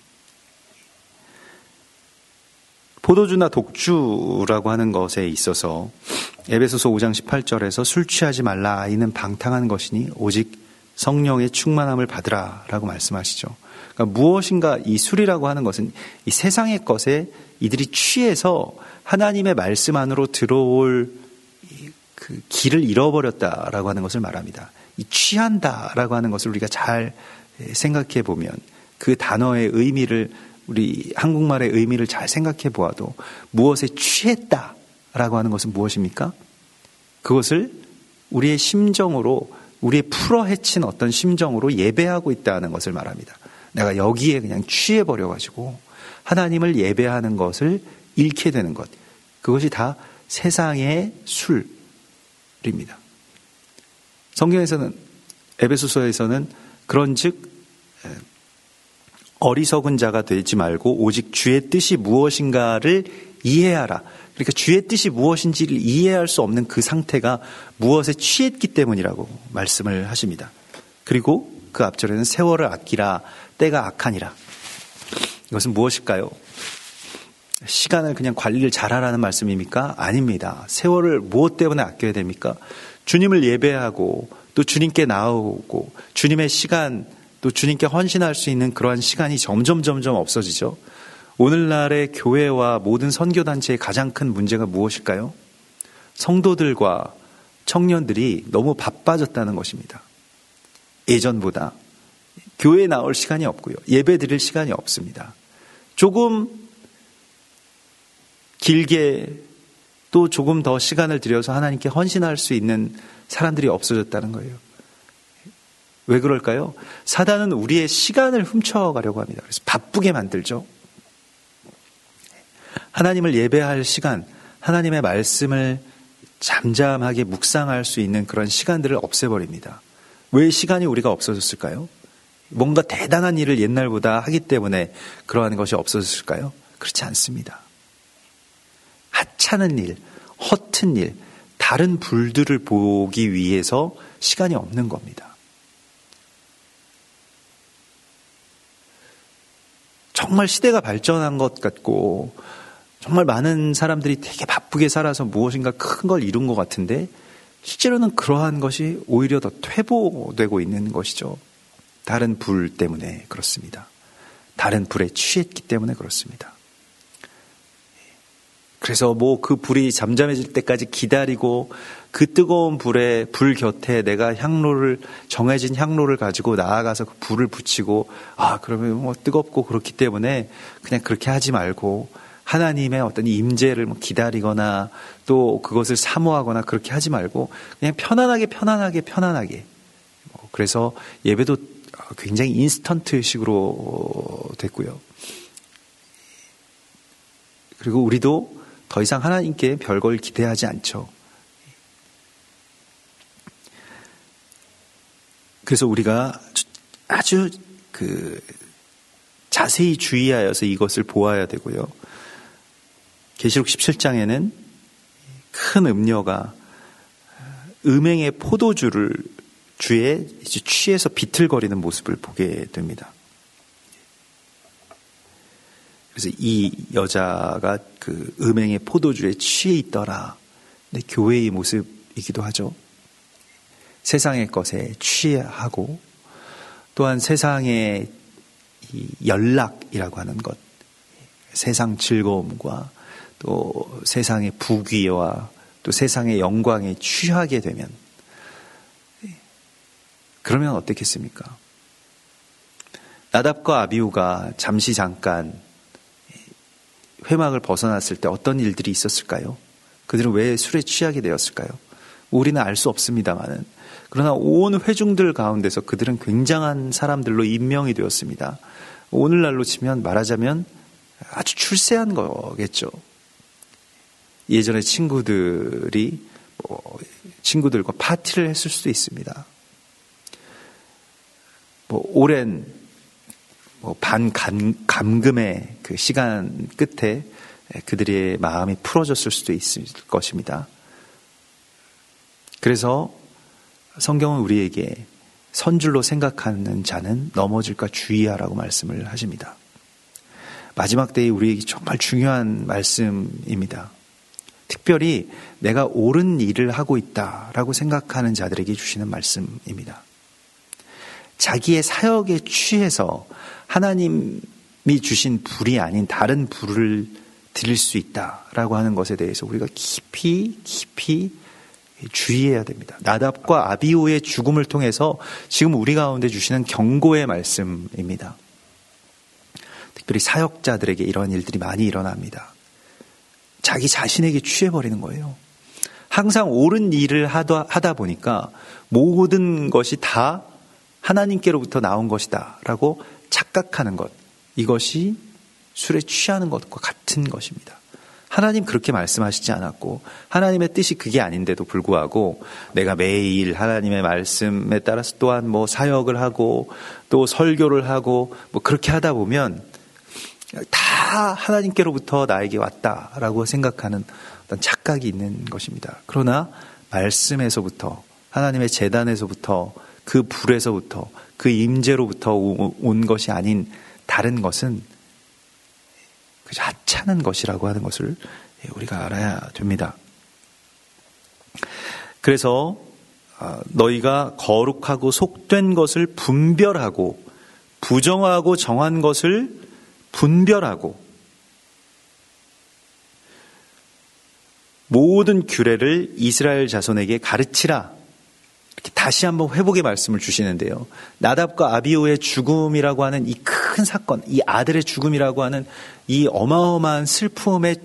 Speaker 1: 포도주나 독주라고 하는 것에 있어서 에베소서 5장 18절에서 술 취하지 말라. 이는 방탕한 것이니 오직 성령의 충만함을 받으라 라고 말씀하시죠. 그러니까 무엇인가 이 술이라고 하는 것은 이 세상의 것에 이들이 취해서 하나님의 말씀 안으로 들어올 그 길을 잃어버렸다라고 하는 것을 말합니다. 이 취한다라고 하는 것을 우리가 잘 생각해 보면 그 단어의 의미를, 우리 한국말의 의미를 잘 생각해 보아도 무엇에 취했다라고 하는 것은 무엇입니까? 그것을 우리의 심정으로, 우리의 풀어헤친 어떤 심정으로 예배하고 있다는 것을 말합니다. 내가 여기에 그냥 취해버려가지고 하나님을 예배하는 것을 잃게 되는 것, 그것이 다 세상의 술입니다. 성경에서는, 에베소서에서는 그런즉 어리석은 자가 되지 말고 오직 주의 뜻이 무엇인가를 이해하라. 그러니까 주의 뜻이 무엇인지를 이해할 수 없는 그 상태가 무엇에 취했기 때문이라고 말씀을 하십니다. 그리고 그 앞절에는 세월을 아끼라, 때가 악하니라. 이것은 무엇일까요? 시간을 그냥 관리를 잘하라는 말씀입니까? 아닙니다. 세월을 무엇 때문에 아껴야 됩니까? 주님을 예배하고 또 주님께 나오고 주님의 시간 또 주님께 헌신할 수 있는 그러한 시간이 점점 없어지죠. 오늘날의 교회와 모든 선교단체의 가장 큰 문제가 무엇일까요? 성도들과 청년들이 너무 바빠졌다는 것입니다. 예전보다 교회에 나올 시간이 없고요. 예배 드릴 시간이 없습니다. 조금 길게 또 조금 더 시간을 들여서 하나님께 헌신할 수 있는 사람들이 없어졌다는 거예요. 왜 그럴까요? 사단은 우리의 시간을 훔쳐가려고 합니다. 그래서 바쁘게 만들죠. 하나님을 예배할 시간, 하나님의 말씀을 잠잠하게 묵상할 수 있는 그런 시간들을 없애버립니다. 왜 시간이 우리가 없어졌을까요? 뭔가 대단한 일을 옛날보다 하기 때문에 그러한 것이 없어졌을까요? 그렇지 않습니다. 하찮은 일, 허튼 일, 다른 불들을 보기 위해서 시간이 없는 겁니다. 정말 시대가 발전한 것 같고 정말 많은 사람들이 되게 바쁘게 살아서 무엇인가 큰 걸 이룬 것 같은데 실제로는 그러한 것이 오히려 더 퇴보되고 있는 것이죠. 다른 불 때문에 그렇습니다. 다른 불에 취했기 때문에 그렇습니다. 그래서 그 불이 잠잠해질 때까지 기다리고 그 뜨거운 불 곁에 내가 정해진 향로를 가지고 나아가서 그 불을 붙이고 그러면 뜨겁고 그렇기 때문에 그냥 그렇게 하지 말고 하나님의 어떤 임재를 기다리거나 또 그것을 사모하거나 그렇게 하지 말고 그냥 편안하게 그래서 예배도 굉장히 인스턴트식으로 됐고요. 그리고 우리도 더 이상 하나님께 별걸 기대하지 않죠. 그래서 우리가 아주 자세히 주의하여서 이것을 보아야 되고요. 계시록 17장에는 큰 음녀가 음행의 주에 취해서 비틀거리는 모습을 보게 됩니다. 그래서 이 여자가 그 음행의 포도주에 취해 있더라. 근데 교회의 모습이기도 하죠. 세상의 것에 취하고 또한 세상의 이 연락이라고 하는 것, 세상 즐거움과 또 세상의 부귀와 또 세상의 영광에 취하게 되면 그러면 어떻겠습니까? 나답과 아비후가 잠깐 회막을 벗어났을 때 어떤 일들이 있었을까요? 그들은 왜 술에 취하게 되었을까요? 우리는 알 수 없습니다만은 그러나 온 회중들 가운데서 그들은 굉장한 사람들로 임명이 되었습니다. 오늘날로 치면 말하자면 아주 출세한 거겠죠. 예전에 친구들과 파티를 했을 수도 있습니다. 오랜 감금의 그 시간 끝에 그들의 마음이 풀어졌을 수도 있을 것입니다. 그래서 성경은 우리에게 선줄로 생각하는 자는 넘어질까 주의하라고 말씀을 하십니다. 마지막 때에 우리에게 정말 중요한 말씀입니다. 특별히 내가 옳은 일을 하고 있다라고 생각하는 자들에게 주시는 말씀입니다. 자기의 사역에 취해서 하나님이 주신 불이 아닌 다른 불을 드릴 수 있다라고 하는 것에 대해서 우리가 깊이 주의해야 됩니다. 나답과 아비후의 죽음을 통해서 지금 우리 가운데 주시는 경고의 말씀입니다. 특별히 사역자들에게 이런 일들이 많이 일어납니다. 자기 자신에게 취해버리는 거예요. 항상 옳은 일을 하다 보니까 모든 것이 다 하나님께로부터 나온 것이다 라고 착각하는 것, 이것이 술에 취하는 것과 같은 것입니다. 하나님 그렇게 말씀하시지 않았고 하나님의 뜻이 그게 아닌데도 불구하고 내가 매일 하나님의 말씀에 따라서 또한 사역을 하고 또 설교를 하고 그렇게 하다 보면 다 하나님께로부터 나에게 왔다라고 생각하는 어떤 착각이 있는 것입니다. 그러나 말씀에서부터 하나님의 제단에서부터 그 불에서부터 그 임재로부터 온 것이 아닌 다른 것은 그저 하찮은 것이라고 하는 것을 우리가 알아야 됩니다. 그래서 너희가 거룩하고 속된 것을 분별하고 부정하고 정한 것을 분별하고 모든 규례를 이스라엘 자손에게 가르치라. 이렇게 다시 한번 회복의 말씀을 주시는데요. 나답과 아비후의 죽음이라고 하는 이 큰 사건, 이 아들의 죽음이라고 하는 이 어마어마한 슬픔에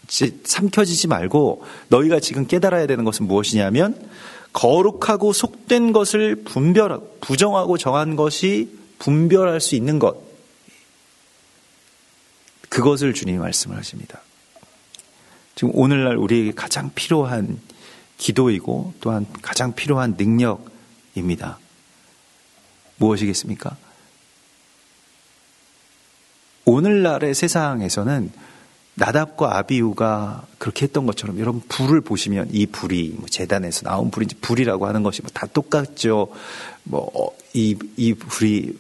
Speaker 1: 삼켜지지 말고 너희가 지금 깨달아야 되는 것은 무엇이냐면 거룩하고 속된 것을 분별하고 부정하고 정한 것이 분별할 수 있는 것, 그것을 주님이 말씀을 하십니다. 지금 오늘날 우리에게 가장 필요한 기도이고 또한 가장 필요한 능력입니다. 무엇이겠습니까? 오늘날의 세상에서는 나답과 아비후가 그렇게 했던 것처럼, 여러분 불을 보시면 이 불이 제단에서 나온 불인지 불이라고 하는 것이 다 똑같죠. 이 불이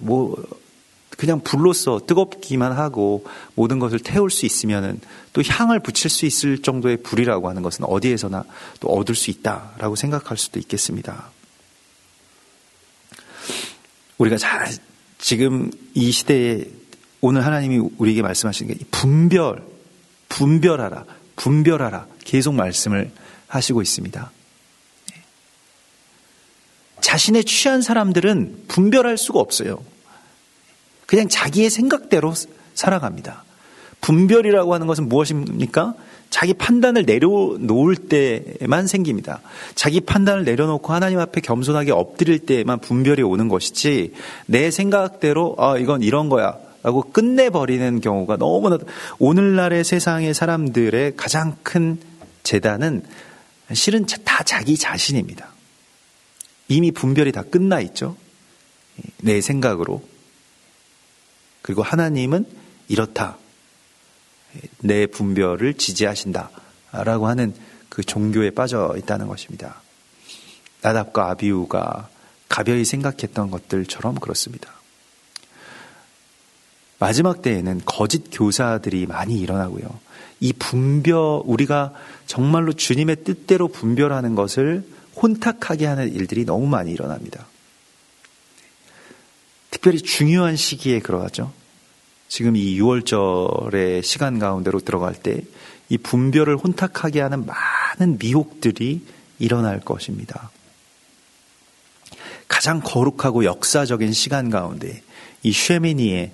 Speaker 1: 그냥 불로서 뜨겁기만 하고 모든 것을 태울 수 있으면은 또 향을 붙일 수 있을 정도의 불이라고 하는 것은 어디에서나 또 얻을 수 있다라고 생각할 수도 있겠습니다. 우리가 지금 이 시대에 오늘 하나님이 우리에게 말씀하시는 게 분별하라 계속 말씀을 하시고 있습니다. 자신의 취한 사람들은 분별할 수가 없어요. 그냥 자기의 생각대로 살아갑니다. 분별이라고 하는 것은 무엇입니까? 자기 판단을 내려놓을 때만 생깁니다. 자기 판단을 내려놓고 하나님 앞에 겸손하게 엎드릴 때만 분별이 오는 것이지, 내 생각대로 이건 이런 거야 라고 끝내버리는 경우가 너무나, 오늘날의 세상의 사람들의 가장 큰 재단은 실은 다 자기 자신입니다. 이미 분별이 다 끝나 있죠. 내 생각으로. 그리고 하나님은 이렇다. 내 분별을 지지하신다. 라고 하는 그 종교에 빠져 있다는 것입니다. 나답과 아비후가 가벼이 생각했던 것들처럼 그렇습니다. 마지막 때에는 거짓 교사들이 많이 일어나고요. 이 우리가 정말로 주님의 뜻대로 분별하는 것을 혼탁하게 하는 일들이 너무 많이 일어납니다. 특별히 중요한 시기에 그러하죠. 지금 이 6월절의 시간 가운데로 들어갈 때 이 분별을 혼탁하게 하는 많은 미혹들이 일어날 것입니다. 가장 거룩하고 역사적인 시간 가운데 이 쉐미니의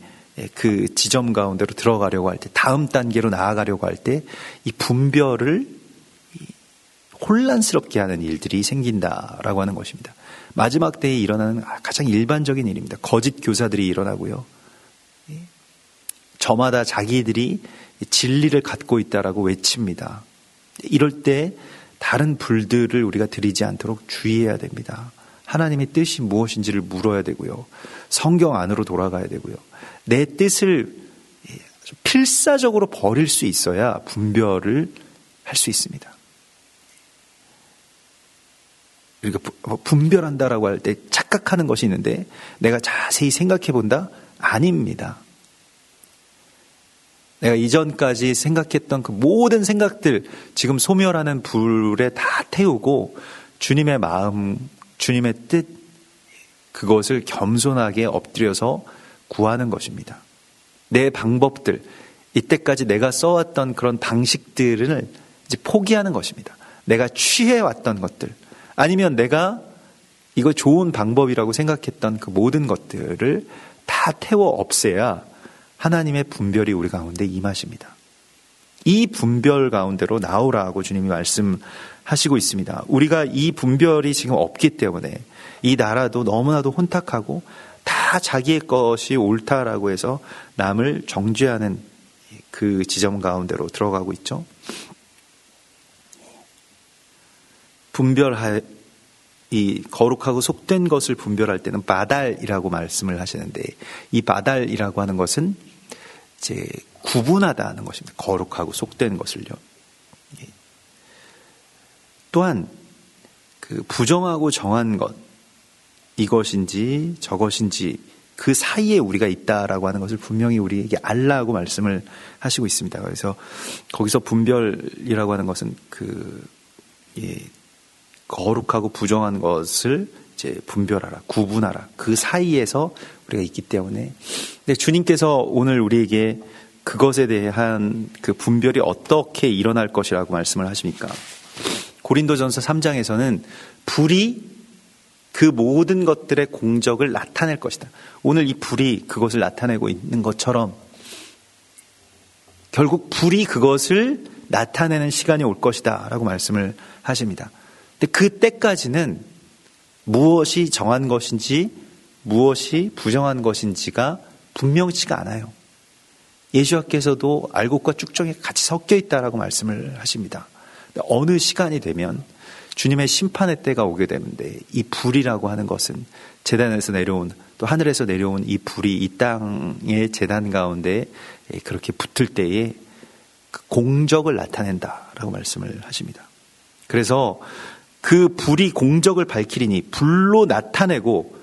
Speaker 1: 그 지점 가운데로 들어가려고 할 때, 다음 단계로 나아가려고 할 때 이 분별을 혼란스럽게 하는 일들이 생긴다라고 하는 것입니다. 마지막 때에 일어나는 가장 일반적인 일입니다. 거짓 교사들이 일어나고요. 저마다 자기들이 진리를 갖고 있다라고 외칩니다. 이럴 때 다른 불들을 우리가 들이지 않도록 주의해야 됩니다. 하나님의 뜻이 무엇인지를 물어야 되고요. 성경 안으로 돌아가야 되고요. 내 뜻을 필사적으로 버릴 수 있어야 분별을 할 수 있습니다. 그러니까 분별한다라고 할 때 착각하는 것이 있는데 내가 자세히 생각해 본다? 아닙니다. 내가 이전까지 생각했던 그 모든 생각들 지금 소멸하는 불에 다 태우고 주님의 마음, 주님의 뜻, 그것을 겸손하게 엎드려서 구하는 것입니다. 내 방법들, 이때까지 내가 써왔던 그런 방식들을 이제 포기하는 것입니다. 내가 취해왔던 것들, 아니면 내가 이거 좋은 방법이라고 생각했던 그 모든 것들을 다 태워 없애야 하나님의 분별이 우리 가운데 임하십니다. 이 분별 가운데로 나오라고 주님이 말씀하시고 있습니다. 우리가 이 분별이 지금 없기 때문에 이 나라도 너무나도 혼탁하고 다 자기의 것이 옳다라고 해서 남을 정죄하는 그 지점 가운데로 들어가고 있죠. 이 거룩하고 속된 것을 분별할 때는 바달이라고 말씀을 하시는데, 이 바달이라고 하는 것은 이제 구분하다는 것입니다. 거룩하고 속된 것을요. 또한 그 부정하고 정한 것, 이것인지 저것인지 그 사이에 우리가 있다라고 하는 것을 분명히 우리에게 알라고 말씀을 하시고 있습니다. 그래서 거기서 분별이라고 하는 것은 거룩하고 부정한 것을 이제 분별하라, 구분하라. 그 사이에서 우리가 있기 때문에. 근데 주님께서 오늘 우리에게 그것에 대한 그 분별이 어떻게 일어날 것이라고 말씀을 하십니까? 고린도전서 3장에서는 불이 그 모든 것들의 공적을 나타낼 것이다. 오늘 이 불이 그것을 나타내고 있는 것처럼 결국 불이 그것을 나타내는 시간이 올 것이다 라고 말씀을 하십니다. 근데 그 때까지는 무엇이 정한 것인지 무엇이 부정한 것인지가 분명치가 않아요. 예수님께서도 알곡과 쭉정이 같이 섞여 있다라고 말씀을 하십니다. 어느 시간이 되면 주님의 심판의 때가 오게 되는데 이 불이라고 하는 것은 제단에서 내려온 또 하늘에서 내려온 이 불이 이 땅의 제단 가운데 그렇게 붙을 때에 그 공적을 나타낸다라고 말씀을 하십니다. 그래서 그 불이 공적을 밝히리니 불로 나타내고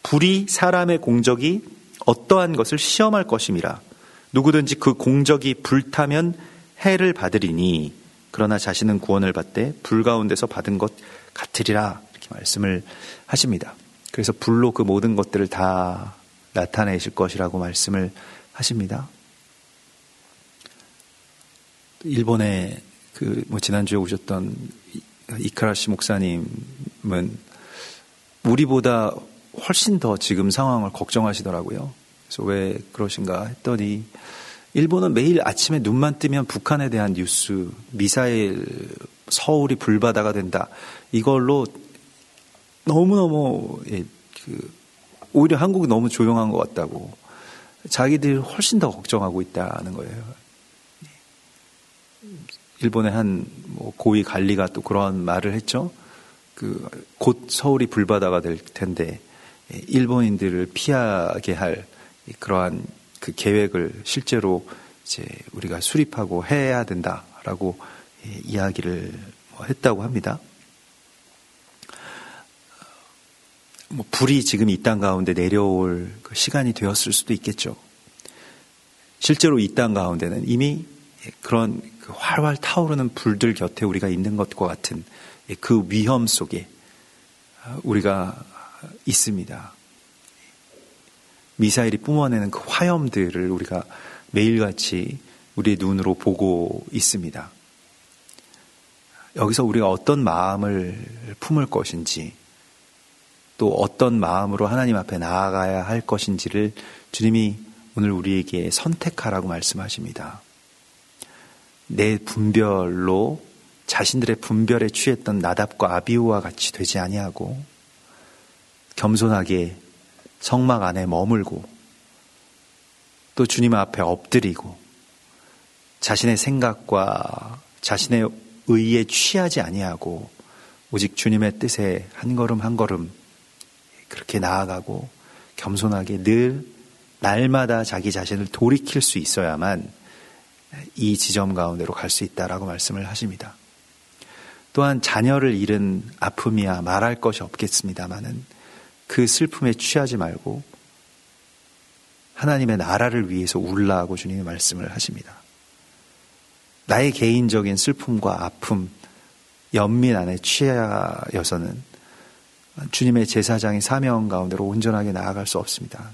Speaker 1: 불이 사람의 공적이 어떠한 것을 시험할 것임이라. 누구든지 그 공적이 불타면 해를 받으리니 그러나 자신은 구원을 받되 불 가운데서 받은 것 같으리라 이렇게 말씀을 하십니다. 그래서 불로 그 모든 것들을 다 나타내실 것이라고 말씀을 하십니다. 일본에 지난주에 오셨던 이카라시 목사님은 우리보다 훨씬 더 지금 상황을 걱정하시더라고요. 그래서 왜 그러신가 했더니 일본은 매일 아침에 눈만 뜨면 북한에 대한 뉴스, 미사일, 서울이 불바다가 된다. 이걸로 너무너무 오히려 한국이 너무 조용한 것 같다고 자기들이 훨씬 더 걱정하고 있다는 거예요. 일본의 한 고위 관리가 또 그런 말을 했죠. 곧 서울이 불바다가 될 텐데 일본인들을 피하게 할 그러한 그 계획을 실제로 이제 우리가 수립하고 해야 된다라고 이야기를 했다고 합니다. 불이 지금 이 땅 가운데 내려올 그 시간이 되었을 수도 있겠죠. 실제로 이 땅 가운데는 이미 그런 그 활활 타오르는 불들 곁에 우리가 있는 것과 같은 그 위험 속에 우리가 있습니다. 미사일이 뿜어내는 그 화염들을 우리가 매일같이 우리의 눈으로 보고 있습니다. 여기서 우리가 어떤 마음을 품을 것인지 또 어떤 마음으로 하나님 앞에 나아가야 할 것인지를 주님이 오늘 우리에게 선택하라고 말씀하십니다. 내 분별로 자신들의 분별에 취했던 나답과 아비후와 같이 되지 아니하고 겸손하게 성막 안에 머물고 또 주님 앞에 엎드리고 자신의 생각과 자신의 의에 취하지 아니하고 오직 주님의 뜻에 한 걸음 한 걸음 그렇게 나아가고 겸손하게 늘 날마다 자기 자신을 돌이킬 수 있어야만 이 지점 가운데로 갈 수 있다라고 말씀을 하십니다. 또한 자녀를 잃은 아픔이야 말할 것이 없겠습니다마는 그 슬픔에 취하지 말고 하나님의 나라를 위해서 울라고 주님이 말씀을 하십니다. 나의 개인적인 슬픔과 아픔, 연민 안에 취하여서는 주님의 제사장의 사명 가운데로 온전하게 나아갈 수 없습니다.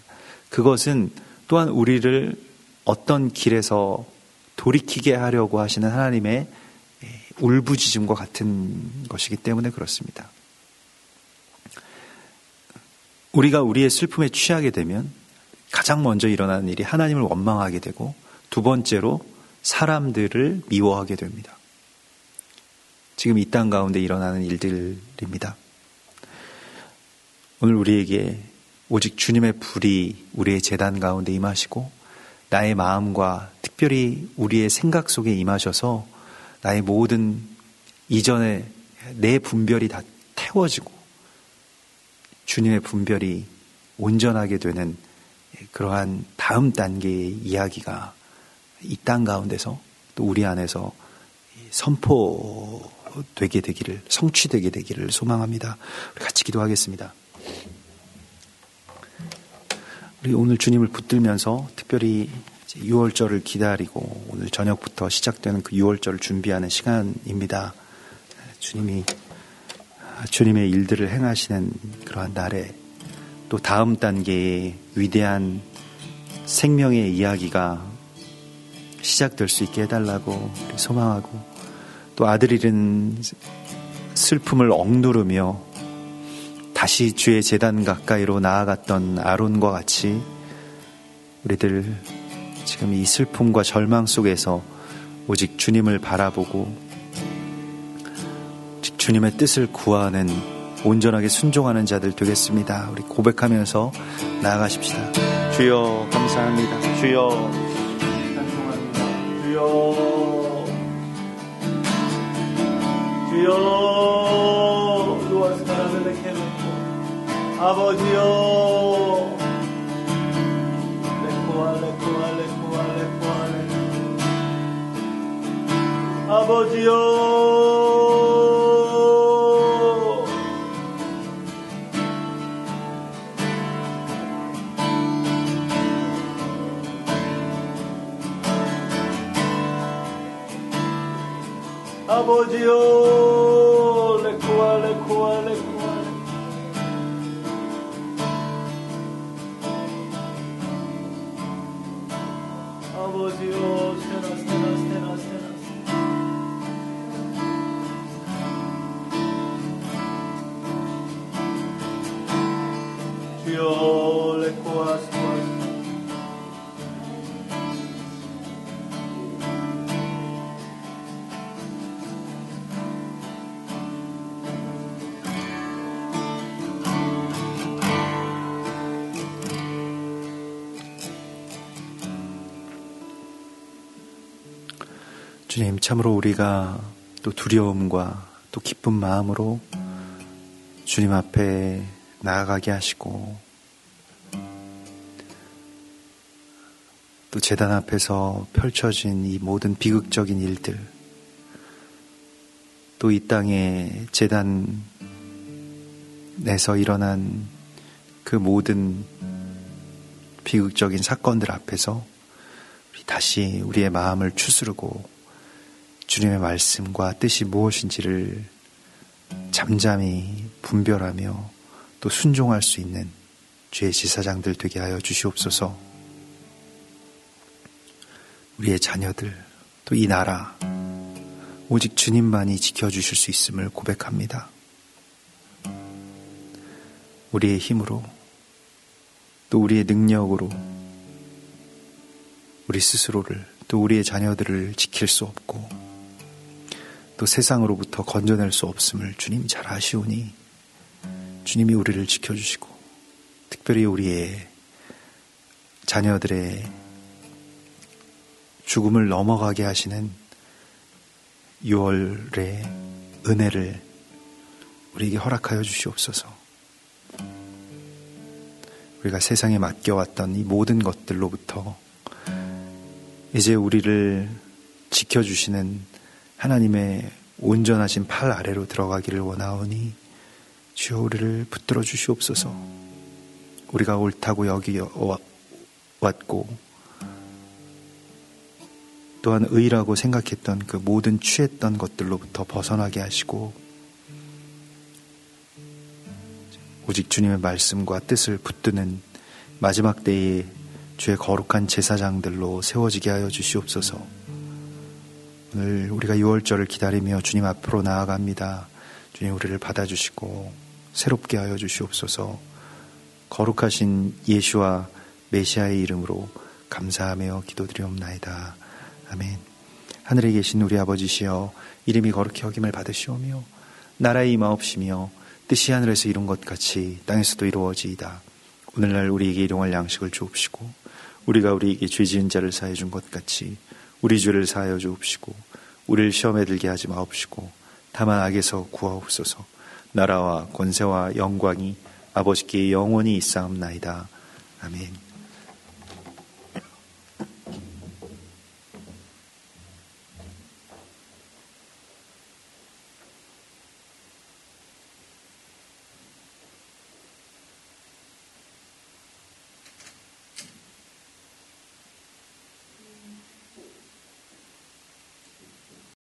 Speaker 1: 그것은 또한 우리를 어떤 길에서 돌이키게 하려고 하시는 하나님의 울부짖음과 같은 것이기 때문에 그렇습니다. 우리가 우리의 슬픔에 취하게 되면 가장 먼저 일어나는 일이 하나님을 원망하게 되고 두 번째로 사람들을 미워하게 됩니다. 지금 이 땅 가운데 일어나는 일들입니다. 오늘 우리에게 오직 주님의 불이 우리의 제단 가운데 임하시고 나의 마음과 특별히 우리의 생각 속에 임하셔서 나의 모든 이전에 내 분별이 다 태워지고 주님의 분별이 온전하게 되는 그러한 다음 단계의 이야기가 이 땅 가운데서 또 우리 안에서 선포되게 되기를, 성취되게 되기를 소망합니다. 우리 같이 기도하겠습니다. 우리 오늘 주님을 붙들면서 특별히 6월절을 기다리고 오늘 저녁부터 시작되는 그 6월절을 준비하는 시간입니다. 주님이 주님의 일들을 행하시는 그러한 날에 또 다음 단계의 위대한 생명의 이야기가 시작될 수 있게 해달라고 소망하고, 또 아들 잃은 슬픔을 억누르며 다시 주의 제단 가까이로 나아갔던 아론과 같이 우리들 지금 이 슬픔과 절망 속에서 오직 주님을 바라보고 주님의 뜻을 구하는, 온전하게 순종하는 자들 되겠습니다. 우리 고백하면서 나아가십시다. 주여 감사합니다. 주여 찬송합니다. 주여 주여 누워서 나를 내켜놓고 아버지여 아버지여 아버지여 레코아 아버지여 세나 주여 레코아 주님, 참으로 우리가 또 두려움과 또 기쁜 마음으로 주님 앞에 나아가게 하시고, 또 제단 앞에서 펼쳐진 이 모든 비극적인 일들, 또 이 땅의 제단에서 일어난 그 모든 비극적인 사건들 앞에서 다시 우리의 마음을 추스르고 주님의 말씀과 뜻이 무엇인지를 잠잠히 분별하며 또 순종할 수 있는 주의 제사장들 되게 하여 주시옵소서. 우리의 자녀들, 또 이 나라, 오직 주님만이 지켜주실 수 있음을 고백합니다. 우리의 힘으로, 또 우리의 능력으로 우리 스스로를, 또 우리의 자녀들을 지킬 수 없고 또 세상으로부터 건져낼 수 없음을 주님이 잘 아시오니 주님이 우리를 지켜주시고, 특별히 우리의 자녀들의 죽음을 넘어가게 하시는 6월의 은혜를 우리에게 허락하여 주시옵소서. 우리가 세상에 맡겨왔던 이 모든 것들로부터 이제 우리를 지켜주시는 하나님의 온전하신 팔 아래로 들어가기를 원하오니 주여 우리를 붙들어 주시옵소서. 우리가 옳다고 여기왔고 또한 의라고 생각했던 그 모든 취했던 것들로부터 벗어나게 하시고, 오직 주님의 말씀과 뜻을 붙드는 마지막 때에 주의 거룩한 제사장들로 세워지게 하여 주시옵소서. 오늘 우리가 6월절을 기다리며 주님 앞으로 나아갑니다. 주님 우리를 받아주시고 새롭게 하여 주시옵소서. 거룩하신 예수와 메시아의 이름으로 감사하며 기도드리옵나이다. 아멘. 하늘에 계신 우리 아버지시여, 이름이 거룩히 여김을 받으시오며 나라의 임하옵시며 뜻이 하늘에서 이룬 것 같이 땅에서도 이루어지이다. 오늘날 우리에게 일용할 양식을 주옵시고, 우리가 우리에게 죄 지은 자를 사하여 준 것 같이 우리 죄를 사하여 주옵시고, 우리를 시험에 들게 하지 마옵시고 다만 악에서 구하옵소서. 나라와 권세와 영광이 아버지께 영원히 있사옵나이다. 아멘.